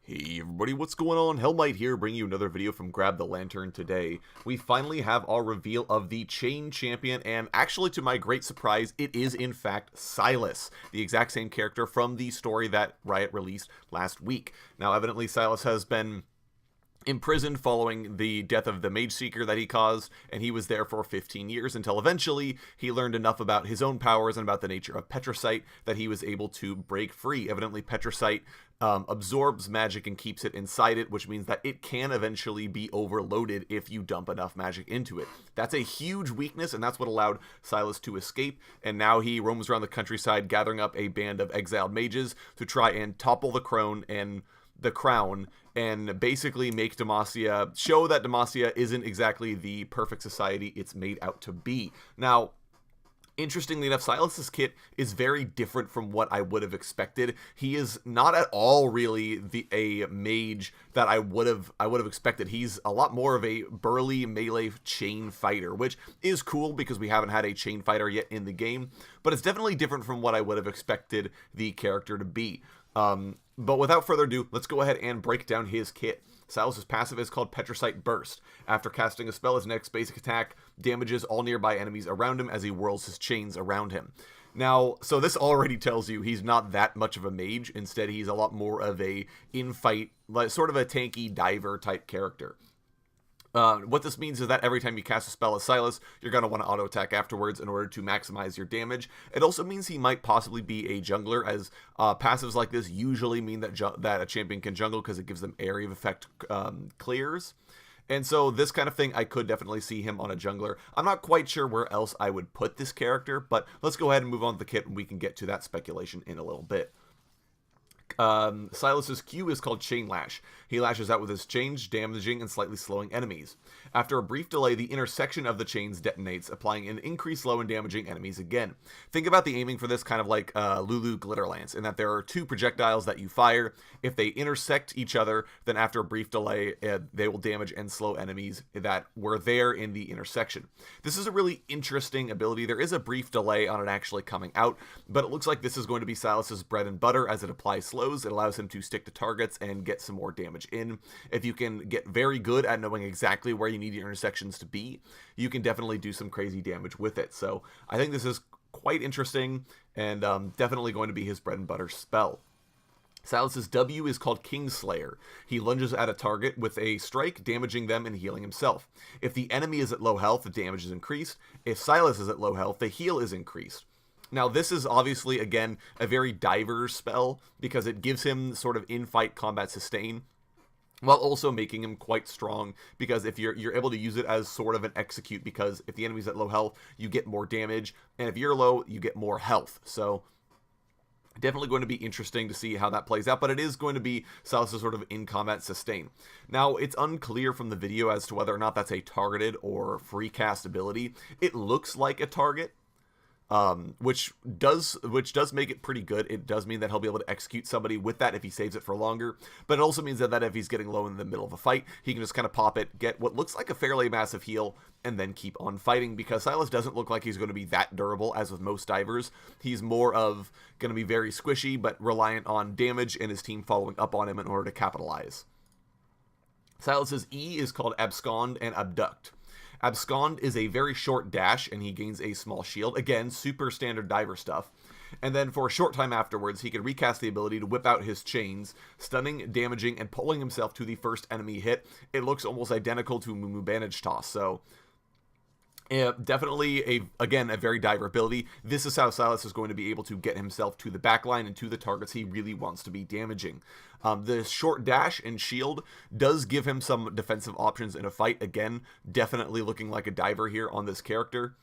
Hey everybody, what's going on? Hellmite here, bringing you another video from Grab the Lantern today. We finally have our reveal of the Chain Champion, and actually to my great surprise, it is in fact Sylas, the exact same character from the story that Riot released last week. Now evidently Sylas has been imprisoned following the death of the Mage Seeker that he caused, and he was there for 15 years until eventually he learned enough about his own powers and about the nature of Petricite that he was able to break free. Evidently Petricite absorbs magic and keeps it inside it, which means that it can eventually be overloaded if you dump enough magic into it. That's a huge weakness, and that's what allowed Sylas to escape, and now he roams around the countryside gathering up a band of exiled mages to try and topple the crown and basically make Demacia, show that Demacia isn't exactly the perfect society it's made out to be. Now, interestingly enough, Sylas's kit is very different from what I would have expected. He is not at all really a mage that I would have expected. He's a lot more of a burly melee chain fighter, which is cool because we haven't had a chain fighter yet in the game, but it's definitely different from what I would have expected the character to be. But without further ado, let's go ahead and break down his kit. Sylas' passive is called Petricite Burst. After casting a spell, his next basic attack damages all nearby enemies around him as he whirls his chains around him. Now, so this already tells you he's not that much of a mage. Instead, he's a lot more of a in-fight, like, sort of a tanky diver type character. What this means is that every time you cast a spell as Sylas, you're going to want to auto-attack afterwards in order to maximize your damage. It also means he might possibly be a jungler, as passives like this usually mean that a champion can jungle because it gives them area of effect clears. And so this kind of thing, I could definitely see him on a jungler. I'm not quite sure where else I would put this character, but let's go ahead and move on to the kit and we can get to that speculation in a little bit. Sylas's Q is called Chain Lash. He lashes out with his chains, damaging and slightly slowing enemies. After a brief delay, the intersection of the chains detonates, applying an increased slow and damaging enemies again. Think about the aiming for this kind of like Lulu Glitter Lance, in that there are two projectiles that you fire. If they intersect each other, then after a brief delay, they will damage and slow enemies that were there in the intersection. This is a really interesting ability. There is a brief delay on it actually coming out, but it looks like this is going to be Sylas's bread and butter as it applies slows. It allows him to stick to targets and get some more damage in. If you can get very good at knowing exactly where you need your intersections to be, you can definitely do some crazy damage with it. So I think this is quite interesting and definitely going to be his bread and butter spell. Sylas's W is called Kingslayer. He lunges at a target with a strike, damaging them and healing himself. If the enemy is at low health, the damage is increased. If Sylas is at low health, the heal is increased. Now, this is obviously, again, a very diver spell because it gives him sort of in-fight combat sustain, while also making him quite strong, because if you're able to use it as sort of an execute, because if the enemy's at low health, you get more damage, and if you're low, you get more health. So definitely going to be interesting to see how that plays out, but it is going to be Sylas' sort of in-combat sustain. Now, it's unclear from the video as to whether or not that's a targeted or free cast ability. It looks like a target, which does make it pretty good. It does mean that he'll be able to execute somebody with that if he saves it for longer, but it also means that if he's getting low in the middle of a fight, he can just kind of pop it, get what looks like a fairly massive heal, and then keep on fighting, because Sylas doesn't look like he's going to be that durable as with most divers. He's more of going to be very squishy, but reliant on damage and his team following up on him in order to capitalize. Sylas's E is called Abscond and Abduct. Abscond is a very short dash, and he gains a small shield. Again, super standard diver stuff. And then for a short time afterwards, he can recast the ability to whip out his chains, stunning, damaging, and pulling himself to the first enemy hit. It looks almost identical to Mumu Bandage Toss, so definitely, again, a very diver ability. This is how Sylas is going to be able to get himself to the backline and to the targets he really wants to be damaging. The short dash and shield does give him some defensive options in a fight. Again, definitely looking like a diver here on this character.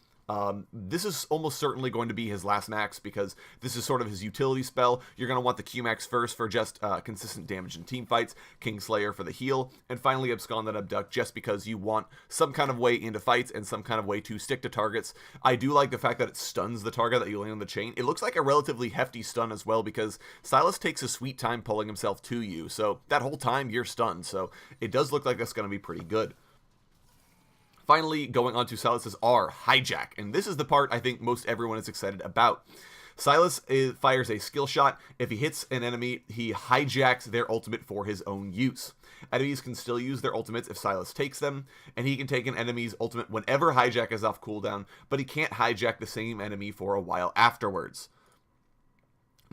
This is almost certainly going to be his last max, because this is sort of his utility spell. You're going to want the Q max first for just consistent damage in team fights, Kingslayer for the heal, and finally Abscond and Abduct just because you want some kind of way into fights and some kind of way to stick to targets. I do like the fact that it stuns the target that you land on the chain. It looks like a relatively hefty stun as well, because Sylas takes a sweet time pulling himself to you, so that whole time you're stunned, so it does look like that's going to be pretty good. Finally, going on to Sylas's R, Hijack, and this is the part I think most everyone is excited about. Sylas fires a skill shot. If he hits an enemy, he hijacks their ultimate for his own use. Enemies can still use their ultimates if Sylas takes them, and he can take an enemy's ultimate whenever hijack is off cooldown, but he can't hijack the same enemy for a while afterwards.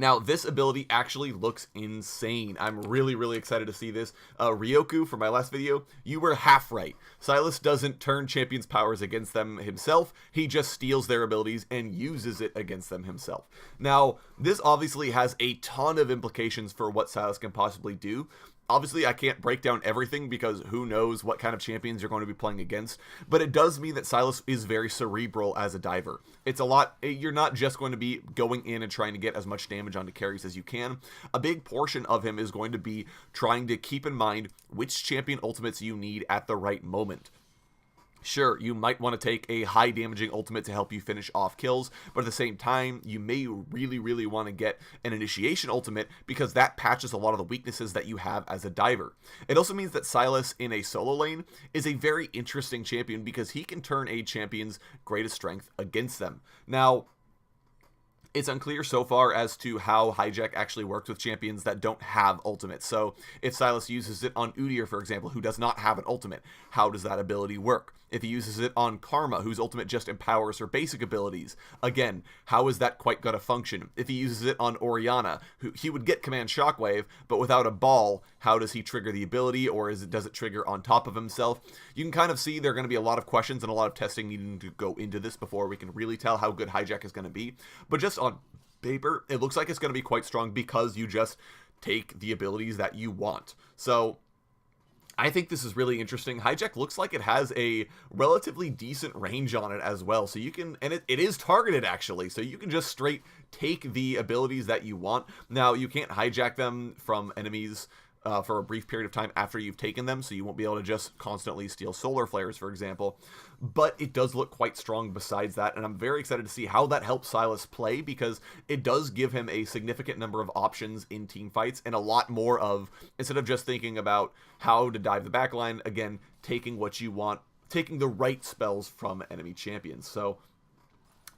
Now, this ability actually looks insane. I'm really excited to see this. Ryoku, from my last video, you were half right. Sylas doesn't turn champions' powers against them himself. He just steals their abilities and uses it against them himself. Now, this obviously has a ton of implications for what Sylas can possibly do. Obviously, I can't break down everything because who knows what kind of champions you're going to be playing against, but it does mean that Sylas is very cerebral as a diver. It's a lot, you're not just going to be going in and trying to get as much damage onto carries as you can. A big portion of him is going to be trying to keep in mind which champion ultimates you need at the right moment. Sure, you might want to take a high damaging ultimate to help you finish off kills, but at the same time, you may really want to get an initiation ultimate because that patches a lot of the weaknesses that you have as a diver. It also means that Sylas in a solo lane is a very interesting champion because he can turn a champion's greatest strength against them. Now, it's unclear so far as to how hijack actually works with champions that don't have ultimates. So if Sylas uses it on Udyr, for example, who does not have an ultimate, how does that ability work? If he uses it on Karma, whose ultimate just empowers her basic abilities, again, how is that quite going to function? If he uses it on Orianna, he would get Command Shockwave, but without a ball, how does he trigger the ability, or does it trigger on top of himself? You can kind of see there are going to be a lot of questions and a lot of testing needing to go into this before we can really tell how good hijack is going to be. But just on paper, it looks like it's going to be quite strong because you just take the abilities that you want. So I think this is really interesting. Hijack looks like it has a relatively decent range on it as well. So you can, and it is targeted actually. So you can just straight take the abilities that you want. Now you can't hijack them from enemies for a brief period of time after you've taken them, so you won't be able to just constantly steal solar flares, for example. But it does look quite strong besides that, and I'm very excited to see how that helps Sylas play, because it does give him a significant number of options in team fights, and a lot more of, instead of just thinking about how to dive the backline, again, taking what you want, taking the right spells from enemy champions. So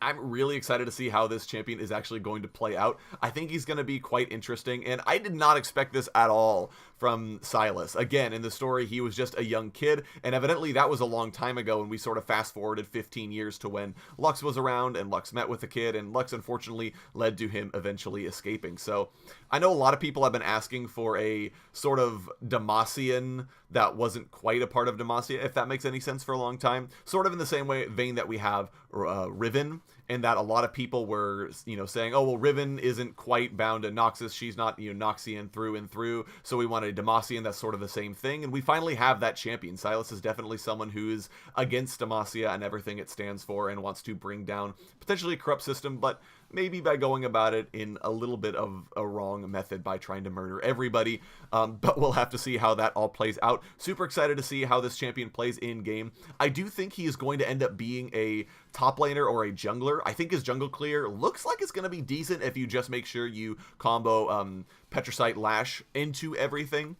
I'm really excited to see how this champion is actually going to play out. I think he's going to be quite interesting, and I did not expect this at all from Sylas. Again, in the story, he was just a young kid, and evidently that was a long time ago, and we sort of fast-forwarded 15 years to when Lux was around, and Lux met with the kid, and Lux unfortunately led to him eventually escaping. So I know a lot of people have been asking for a sort of Demacian that wasn't quite a part of Demacia, if that makes any sense, for a long time. Sort of in the same vein that we have Riven, and that a lot of people were, saying, oh, well, Riven isn't quite bound to Noxus. She's not, Noxian through and through. So we wanted a Demacian that's sort of the same thing. And we finally have that champion. Sylas is definitely someone who is against Demacia and everything it stands for and wants to bring down potentially a corrupt system, but maybe by going about it in a little bit of a wrong method by trying to murder everybody. But we'll have to see how that all plays out. Super excited to see how this champion plays in game. I do think he is going to end up being a top laner or a jungler. I think his jungle clear looks like it's going to be decent if you just make sure you combo Petricite Lash into everything.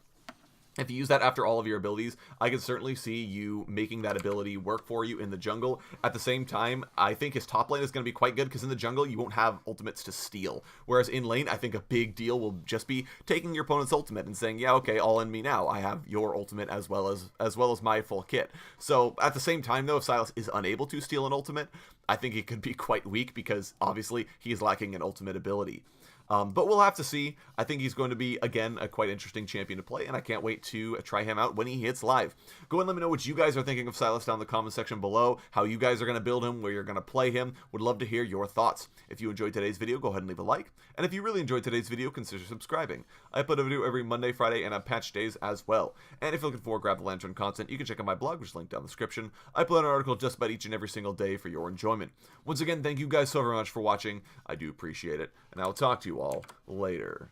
If you use that after all of your abilities, I can certainly see you making that ability work for you in the jungle. At the same time, I think his top lane is going to be quite good because in the jungle, you won't have ultimates to steal. Whereas in lane, I think a big deal will just be taking your opponent's ultimate and saying, yeah, okay, all in me now. I have your ultimate as well as my full kit. So at the same time, though, if Sylas is unable to steal an ultimate, I think it could be quite weak because obviously he's lacking an ultimate ability. But we'll have to see. I think he's going to be, again, a quite interesting champion to play, and I can't wait to try him out when he hits live. Go and let me know what you guys are thinking of Sylas down in the comment section below, how you guys are going to build him, where you're going to play him. Would love to hear your thoughts. If you enjoyed today's video, go ahead and leave a like. And if you really enjoyed today's video, consider subscribing. I upload a video every Monday, Friday, and on patch days as well. And if you're looking for Grab the Lantern content, you can check out my blog, which is linked down in the description. I upload an article just about each and every single day for your enjoyment. Once again, thank you guys so very much for watching. I do appreciate it, and I will talk to you all later.